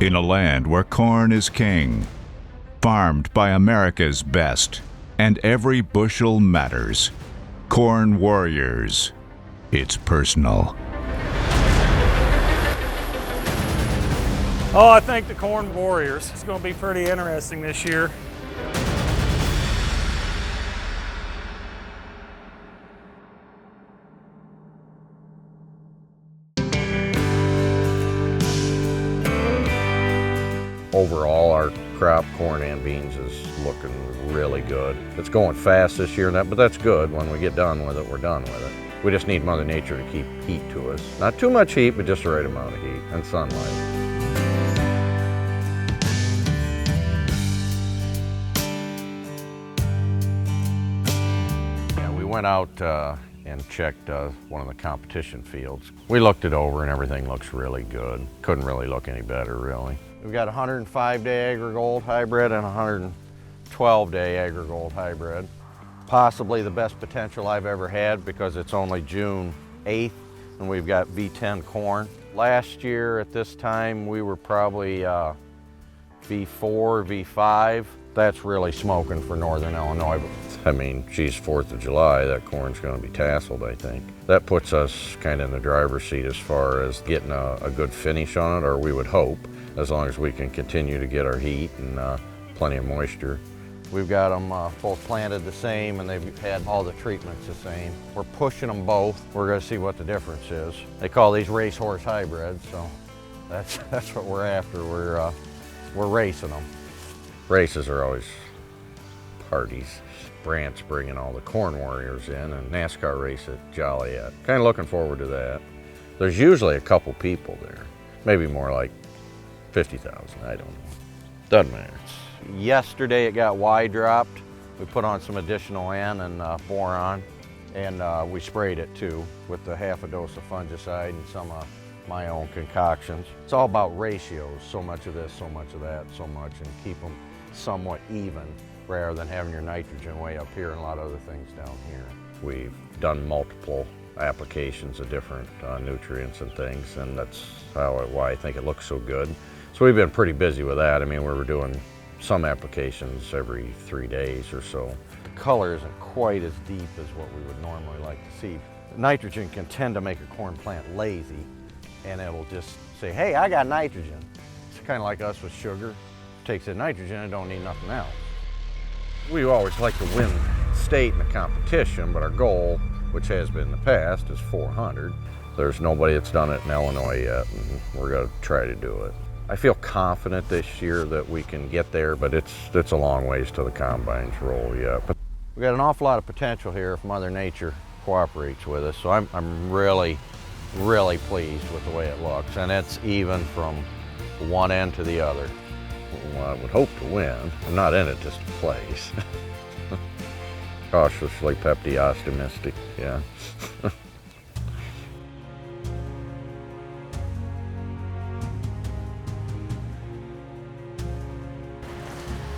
In a land where corn is king, farmed by America's best, and every bushel matters. Corn warriors. It's personal. Oh, I think the corn warriors. It's going to be pretty interesting this year. Overall, our crop, corn and beans, is looking really good. It's going fast this year, but that's good. When we get done with it, we're done with it. We just need Mother Nature to keep heat to us. Not too much heat, but just the right amount of heat and sunlight. Yeah, we went out and checked one of the competition fields. We looked it over and everything looks really good. Couldn't really look any better, really. We've got a 105-day AgriGold hybrid and a 112-day AgriGold hybrid. Possibly the best potential I've ever had because it's only June 8th and we've got V10 corn. Last year at this time we were probably V4, V5. That's really smoking for Northern Illinois. I mean, geez, 4th of July, that corn's going to be tasseled, I think. That puts us kind of in the driver's seat as far as getting a good finish on it, or we would hope, as long as we can continue to get our heat and plenty of moisture. We've got them both planted the same and they've had all the treatments the same. We're pushing them both. We're going to see what the difference is. They call these racehorse hybrids, so that's what we're after. We're racing them. Races are always parties. Brant's bringing all the corn warriors in and NASCAR race at Joliet. Kind of looking forward to that. There's usually a couple people there, maybe more like 50,000, I don't know. Doesn't matter. Yesterday it got Y dropped. We put on some additional N and boron, and we sprayed it too with a half a dose of fungicide and some of my own concoctions. It's all about ratios, so much of this, so much of that, so much, and keep them somewhat even rather than having your nitrogen way up here and a lot of other things down here. We've done multiple applications of different nutrients and things, and that's why I think it looks so good. So we've been pretty busy with that. I mean, we were doing some applications every 3 days or so. The color isn't quite as deep as what we would normally like to see. Nitrogen can tend to make a corn plant lazy, and it'll just say, hey, I got nitrogen. It's kind of like us with sugar. It takes in nitrogen and don't need nothing else. We always like to win state in the competition, but our goal, which has been in the past, is 400. There's nobody that's done it in Illinois yet, and we're going to try to do it. I feel confident this year that we can get there, but it's a long ways till the combines roll yet. But we've got an awful lot of potential here if Mother Nature cooperates with us, so I'm really, really pleased with the way it looks, and it's even from one end to the other. Well, I would hope to win. I'm not in it just to place. Cautiously optimistic, yeah.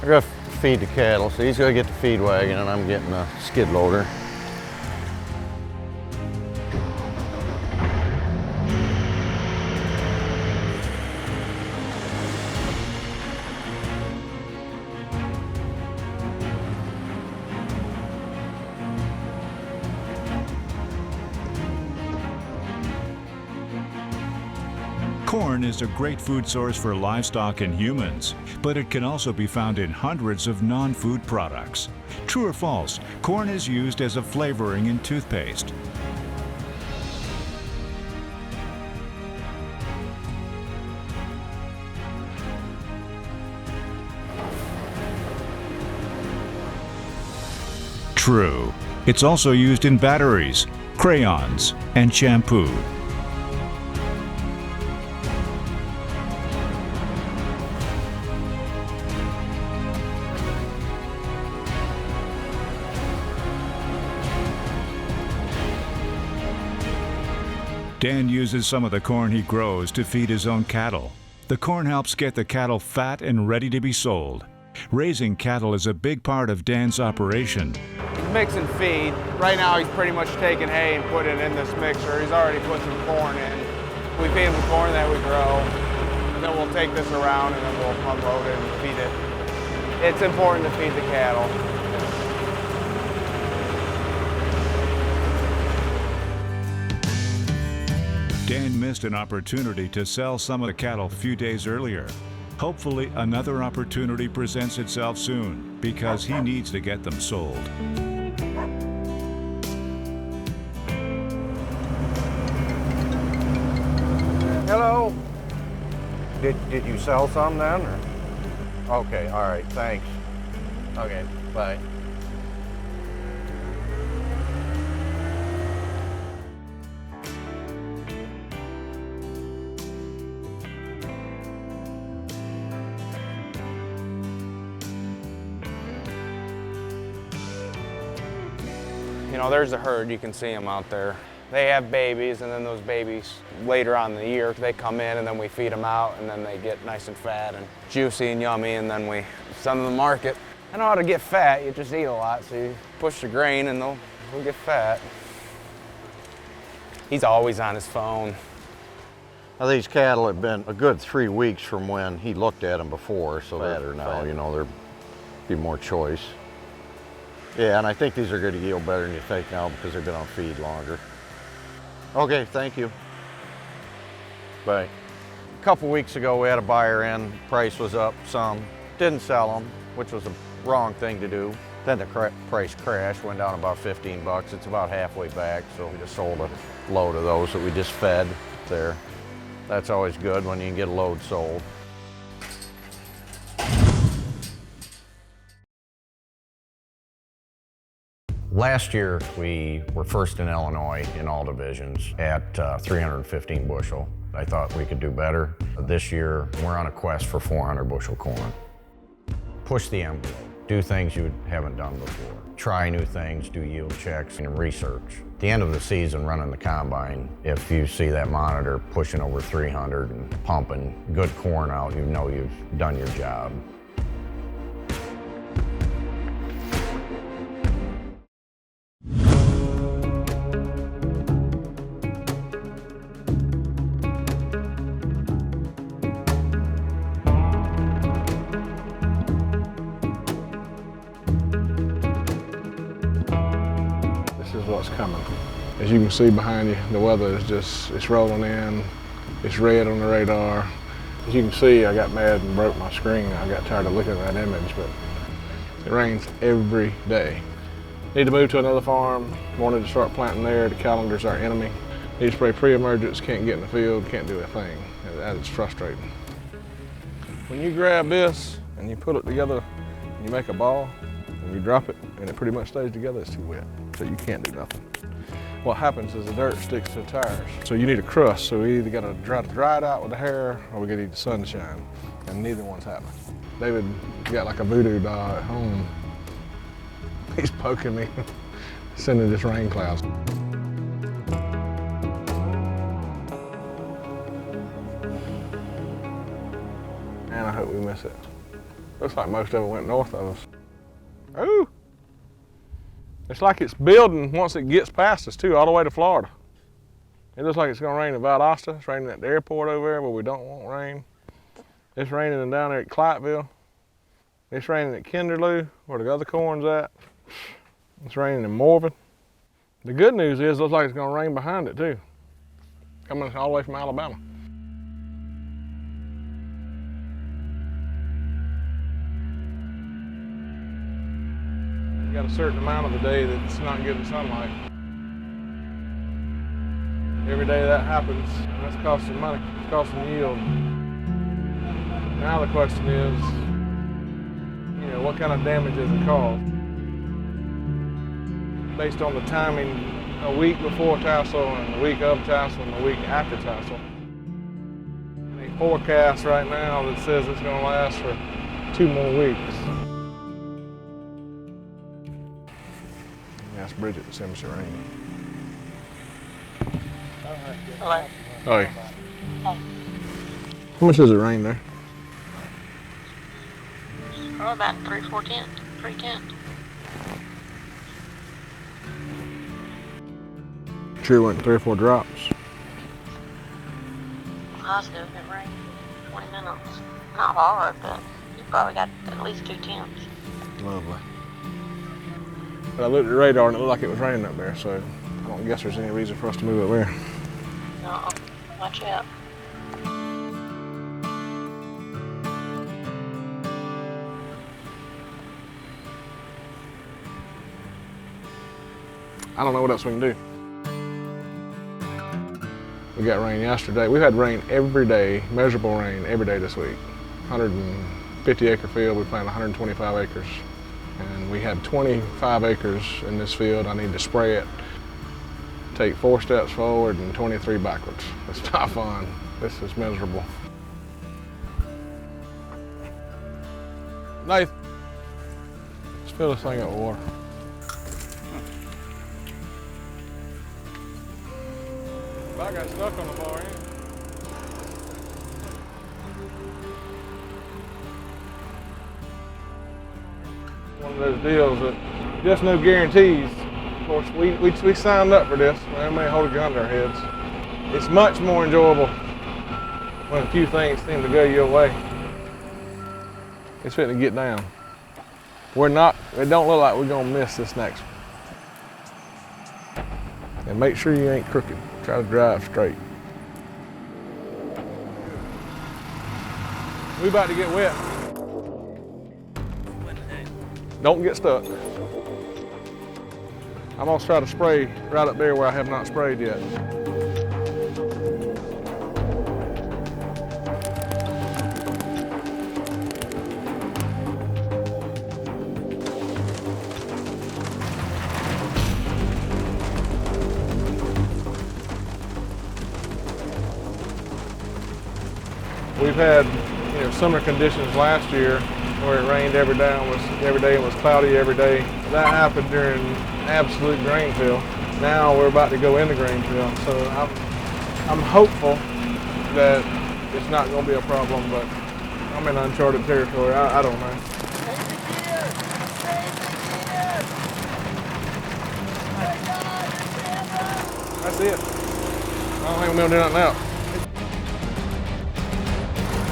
I gotta feed the cattle, so he's gonna get the feed wagon and I'm getting a skid loader. Corn is a great food source for livestock and humans, but it can also be found in hundreds of non-food products. True or false, corn is used as a flavoring in toothpaste. True. It's also used in batteries, crayons, and shampoo. Dan uses some of the corn he grows to feed his own cattle. The corn helps get the cattle fat and ready to be sold. Raising cattle is a big part of Dan's operation. Mixing feed. Right now he's pretty much taking hay and putting it in this mixer. He's already put some corn in. We feed him the corn that we grow. then we'll take this around and then we'll unload it and feed it. It's important to feed the cattle. Dan missed an opportunity to sell some of the cattle a few days earlier. Hopefully, another opportunity presents itself soon because he needs to get them sold. Hello. Did you sell some then? Or? Okay, all right, thanks. Okay, bye. You know, there's a herd, you can see them out there. They have babies, and then those babies later on in the year, they come in and then we feed them out, and then they get nice and fat and juicy and yummy, and then we send them to the market. I know how to get fat, you just eat a lot, so you push the grain and they'll get fat. He's always on his phone. Now, these cattle have been a good 3 weeks from when he looked at them before, so that or now, you know, there'll be more choice. Yeah, and I think these are going to yield better than you think now because they've been on feed longer. Okay, thank you. Bye. A couple weeks ago, we had a buyer in. Price was up some. Didn't sell them, which was the wrong thing to do. Then the price crashed, went down about 15 bucks. It's about halfway back, so we just sold a load of those that we just fed there. That's always good when you can get a load sold. Last year, we were first in Illinois in all divisions at 315 bushel. I thought we could do better. This year, we're on a quest for 400 bushel corn. Push the envelope. Do things you haven't done before. Try new things, do yield checks and research. At the end of the season, running the combine, if you see that monitor pushing over 300 and pumping good corn out, you know you've done your job. What's coming. As you can see behind you, the weather is just, it's rolling in. It's red on the radar. As you can see, I got mad and broke my screen. I got tired of looking at that image, but it rains every day. Need to move to another farm. Wanted to start planting there. The calendar's our enemy. Need to spray pre-emergence, can't get in the field, can't do a thing. That is frustrating. When you grab this and you put it together and you make a ball and you drop it and it pretty much stays together, it's too wet. So you can't do nothing. What happens is the dirt sticks to the tires. So you need a crust, so we either gotta dry it out with the hair or we gotta need the sunshine, and neither one's happening. David got like a voodoo doll at home. He's poking me, sending just rain clouds. And I hope we miss it. Looks like most of it went north of us. Ooh! It's like it's building once it gets past us too, all the way to Florida. It looks like it's gonna rain in Valdosta. It's raining at the airport over there where we don't want rain. It's raining down there at Clyteville. It's raining at Kinderloo, where the other corn's at. It's raining in Morven. The good news is it looks like it's gonna rain behind it too. Coming all the way from Alabama. Got a certain amount of the day that's not getting sunlight. Every day that happens, that's costing money, it's costing yield. Now the question is, you know, what kind of damage does it cause? Based on the timing, a week before tassel and a week of tassel and a week after tassel. A forecast right now that says it's going to last for 2 more weeks. Ask Bridget to send me some rain. Hello. Oh, yeah. Hi. How much does it rain there? Oh, about 310. Sure went 3 or 4 drops. Positive, it rained 20 minutes. Not hard, but you probably got at least 2 temps. Lovely. But I looked at the radar and it looked like it was raining up there, so I don't guess there's any reason for us to move up there. No, watch out. I don't know what else we can do. We got rain yesterday. We've had rain every day, measurable rain every day this week. 150 acre field, we planted 125 acres. And we have 25 acres in this field. I need to spray it, take 4 steps forward and 23 backwards. It's not fun. This is miserable. Nathan, let's fill this thing up with water. I got stuck on the far end. One of those deals that just no guarantees. Of course, we signed up for this. We may hold a gun to our heads. It's much more enjoyable when a few things seem to go your way. It's fitting to get down. It don't look like we're gonna miss this next one. And make sure you ain't crooked. Try to drive straight. We about to get wet. Don't get stuck. I'm gonna try to spray right up there where I have not sprayed yet. We've had summer conditions last year where it rained every day and was cloudy every day. That happened during absolute grain fill. Now we're about to go into grain fill, so I'm hopeful that it's not going to be a problem, but I'm in uncharted territory. I don't know. That's it. I don't think we're going to do nothing else.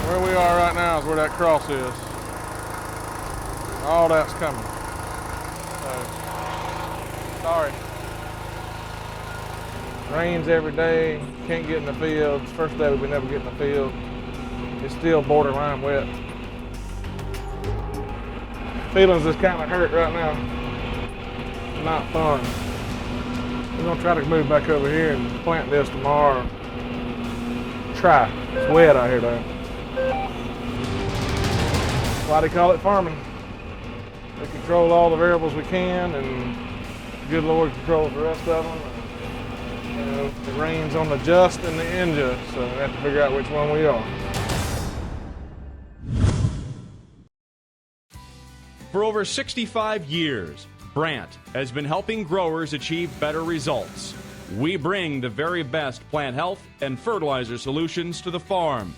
Where we are right now is where that cross is. All that's coming. So, sorry. Rains every day, can't get in the field. First day we never get in the field. It's still borderline wet. Feelings is kind of hurt right now. Not fun. We're gonna try to move back over here and plant this tomorrow. Try. It's wet out here though. That's why they call it farming. We control all the variables we can, and good Lord controls the rest of them. It rains on the just and the unjust, so we have to figure out which one we are. For over 65 years, Brandt has been helping growers achieve better results. We bring the very best plant health and fertilizer solutions to the farm.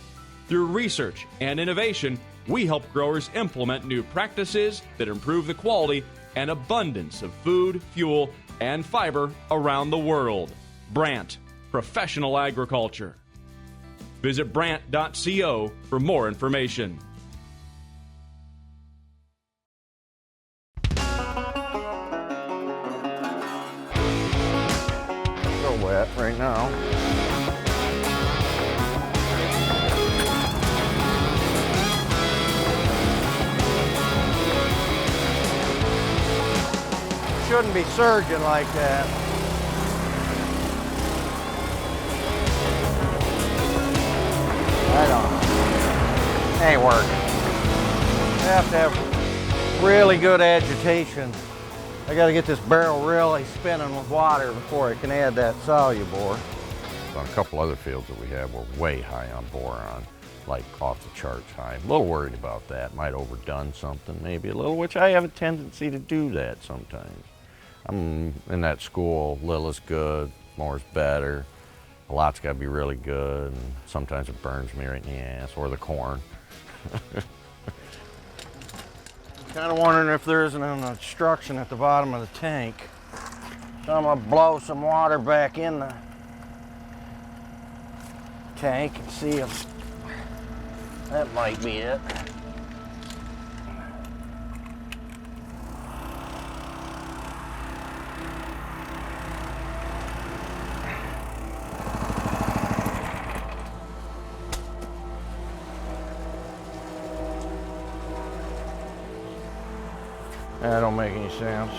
Through research and innovation, we help growers implement new practices that improve the quality and abundance of food, fuel, and fiber around the world. Brandt, professional agriculture. Visit brandt.co for more information. So wet right now. Shouldn't be surging like that. I don't know. Ain't working. You have to have really good agitation. I got to get this barrel really spinning with water before I can add that soluble. On a couple other fields that we have, we're way high on boron, like off the charts high. A little worried about that. Might overdone something, maybe a little, which I have a tendency to do that sometimes. I'm in that school, little is good, more is better. A lot's got to be really good, and sometimes it burns me right in the ass, or the corn. Kind of wondering if there isn't an obstruction at the bottom of the tank. So I'm gonna blow some water back in the tank and see if That might be it. That don't make any sense.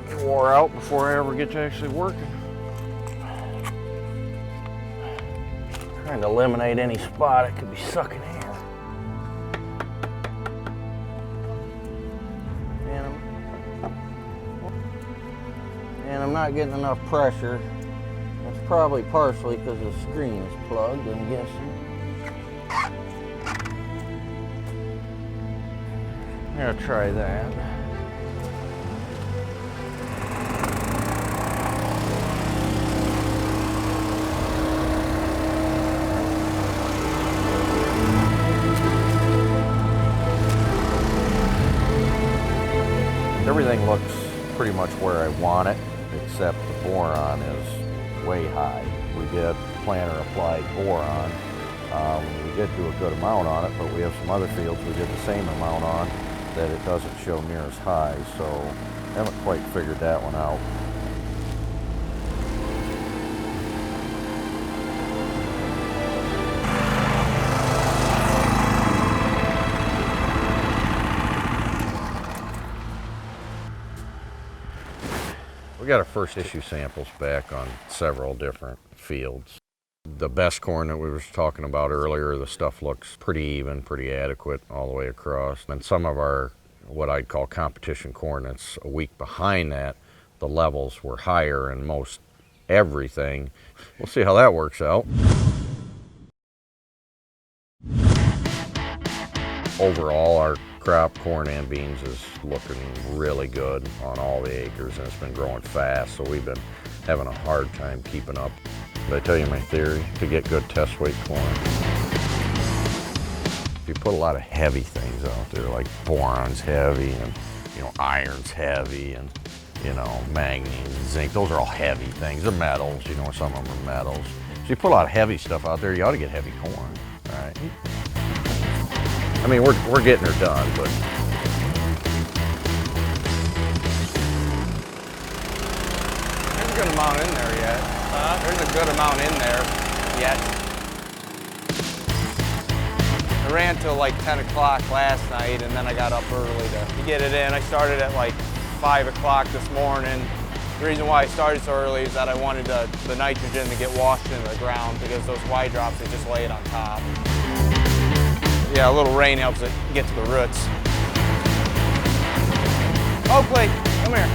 It wore out before I ever get to actually working. Trying to eliminate any spot it could be sucking air. And I'm not getting enough pressure. That's probably partially because the screen is plugged, I'm guessing. I'm gonna try that. Everything looks pretty much where I want it, except the boron is way high. We did planter applied boron. We did do a good amount on it, but we have some other fields we did the same amount on that it doesn't show near as high, so haven't quite figured that one out. We got our first issue samples back on several different fields. The best corn that we were talking about earlier, the stuff looks pretty even, pretty adequate all the way across. And some of our, what I'd call competition corn that's a week behind that, the levels were higher in most everything. We'll see how that works out. Overall, our crop, corn and beans, is looking really good on all the acres, and it's been growing fast, so we've been having a hard time keeping up. Did I tell you my theory to get good test weight corn? If you put a lot of heavy things out there, like boron's heavy and, you know, iron's heavy and, you know, manganese, zinc, those are all heavy things. They're metals, you know, some of them are metals. So you put a lot of heavy stuff out there, you ought to get heavy corn, right? I mean, we're getting her done, but There's a good amount in there yet. There's a good amount in there yet. I ran till like 10 o'clock last night, and then I got up early to get it in. I started at like 5 o'clock this morning. The reason why I started so early is that I wanted the nitrogen to get washed into the ground, because those Y drops, they just lay it on top. Yeah, a little rain helps it get to the roots. Oakley, come here.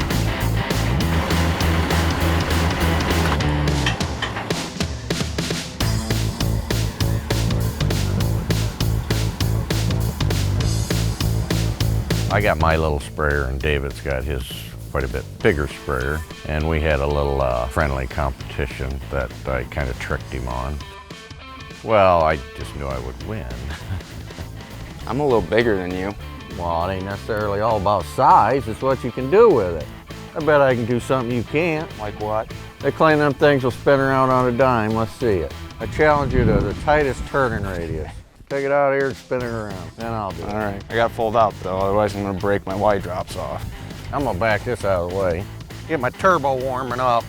I got my little sprayer and David's got his quite a bit bigger sprayer, and we had a little friendly competition that I kind of tricked him on. Well, I just knew I would win. I'm a little bigger than you. well, it ain't necessarily all about size, it's what you can do with it. I bet I can do something you can't. Like what? They claim them things will spin around on a dime. Let's see it. I challenge you to the tightest turning radius. Take it out of here and spin it around. Then I'll do it. All right. I got to fold out though, otherwise I'm going to break my Y drops off. I'm gonna back this out of the way. Get my turbo warming up.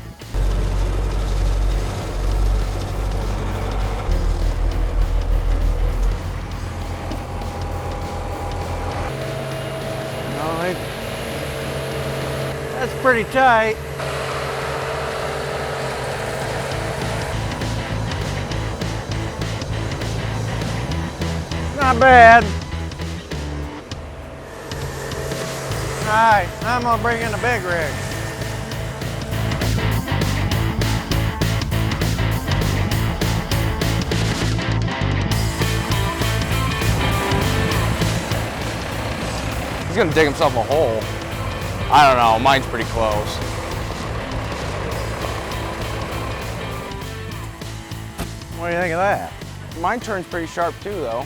All right. That's pretty tight. Not bad. All right, now I'm gonna bring in the big rig. He's gonna dig himself a hole. I don't know, mine's pretty close. What do you think of that? Mine turns pretty sharp too though.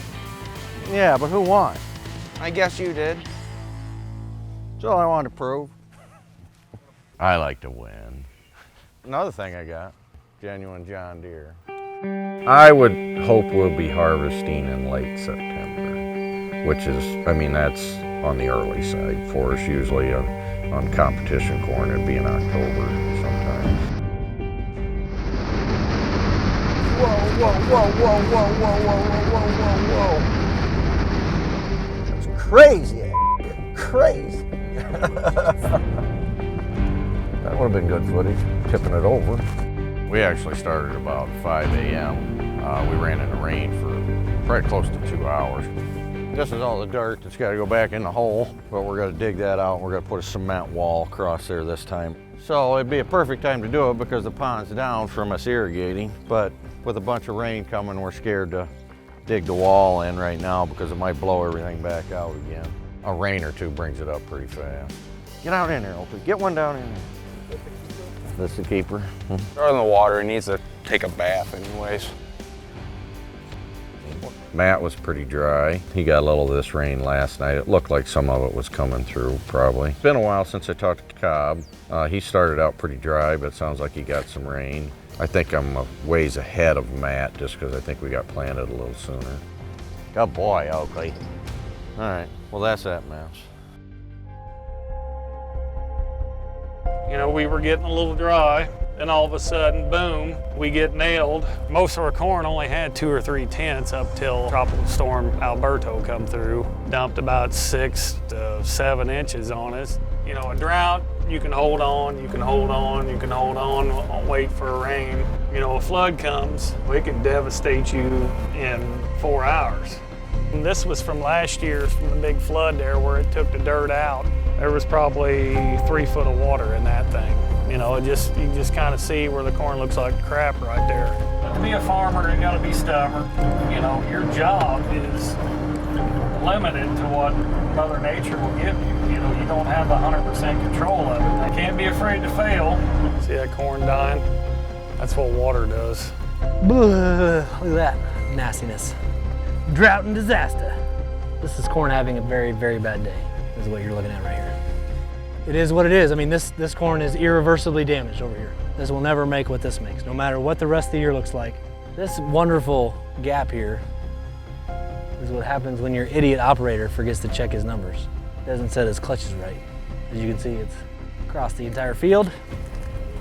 Yeah, but who won? I guess you did. That's all I wanted to prove. I like to win. Another thing I got, genuine John Deere. I would hope we'll be harvesting in late September, which is, I mean, that's on the early side for us. Usually on competition corn, it'd be in October sometimes. Whoa, whoa, whoa, whoa, whoa, whoa, whoa, whoa, whoa, whoa. It's crazy, crazy. That would have been good footage, tipping it over. We actually started about 5 a.m. We ran in the rain for probably close to 2 hours. This is all the dirt that's got to go back in the hole, but we're going to dig that out. We're going to put a cement wall across there this time. So it'd be a perfect time to do it because the pond's down from us irrigating, but with a bunch of rain coming, we're scared to dig the wall in right now because it might blow everything back out again. A rain or two brings it up pretty fast. Get out in there, Opie. Get one down in there. That's the keeper. Other than the water, he needs to take a bath anyways. Matt was pretty dry. He got a little of this rain last night. It looked like some of it was coming through, probably. It's been a while since I talked to Cobb. He started out pretty dry, but it sounds like he got some rain. I think I'm a ways ahead of Matt just because I think we got planted a little sooner. Good boy, Oakley. All right, well, that's that mess. You know, we were getting a little dry, then all of a sudden, boom, we get nailed. Most of our corn only had 2 or 3 tenths up till Tropical Storm Alberto come through, dumped about 6 to 7 inches on us. You know, a drought, you can hold on, you can hold on, you can hold on, wait for a rain. You know, a flood comes, it can devastate you in 4 hours. And this was from last year, from the big flood there where it took the dirt out. There was probably 3 foot of water in that thing. You know, you just kind of see where the corn looks like crap right there. But to be a farmer, you gotta be stubborn. You know, your job is limited to what Mother Nature will give you. You know, you don't have 100% control of it. You can't be afraid to fail. See that corn dying? That's what water does. Look at that nastiness. Drought and disaster. This is corn having a very, very bad day, is what you're looking at right here. It is what it is. I mean, this corn is irreversibly damaged over here. This will never make what this makes, no matter what the rest of the year looks like. This wonderful gap here is what happens when your idiot operator forgets to check his numbers. Doesn't set his clutches right. As you can see, it's across the entire field.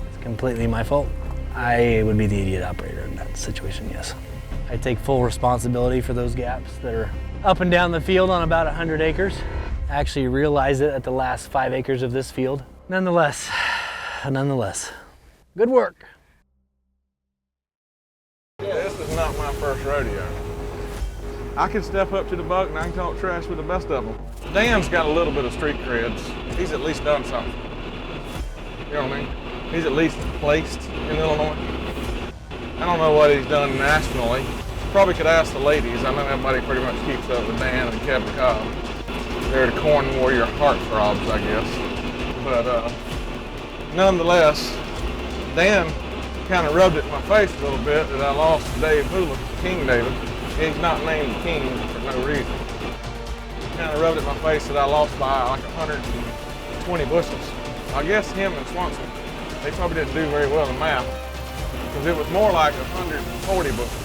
It's completely my fault. I would be the idiot operator in that situation, yes. I take full responsibility for those gaps that are up and down the field on about 100 acres. I actually realized it at the last 5 acres of this field. Nonetheless, good work. This is not my first rodeo. I can step up to the buck and I can talk trash with the best of them. Dan's got a little bit of street creds. He's at least done something. You know what I mean? He's at least placed in Illinois. I don't know what he's done nationally. Probably could ask the ladies. I know everybody pretty much keeps up with Dan and Kevin Cobb. They're the corn warrior heartthrobs, I guess. But nonetheless, Dan kind of rubbed it in my face a little bit that I lost to Dave Hula, King David. He's not named King for no reason. Kind of rubbed it in my face that I lost by like 120 bushels. I guess him and Swanson, they probably didn't do very well in math because it was more like 140 bushels.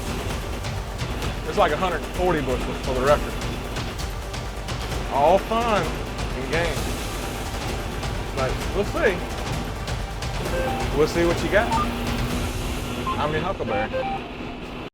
It's like 140 bushels for the record. All fun and games. But we'll see. We'll see what you got. I'm your Huckleberry.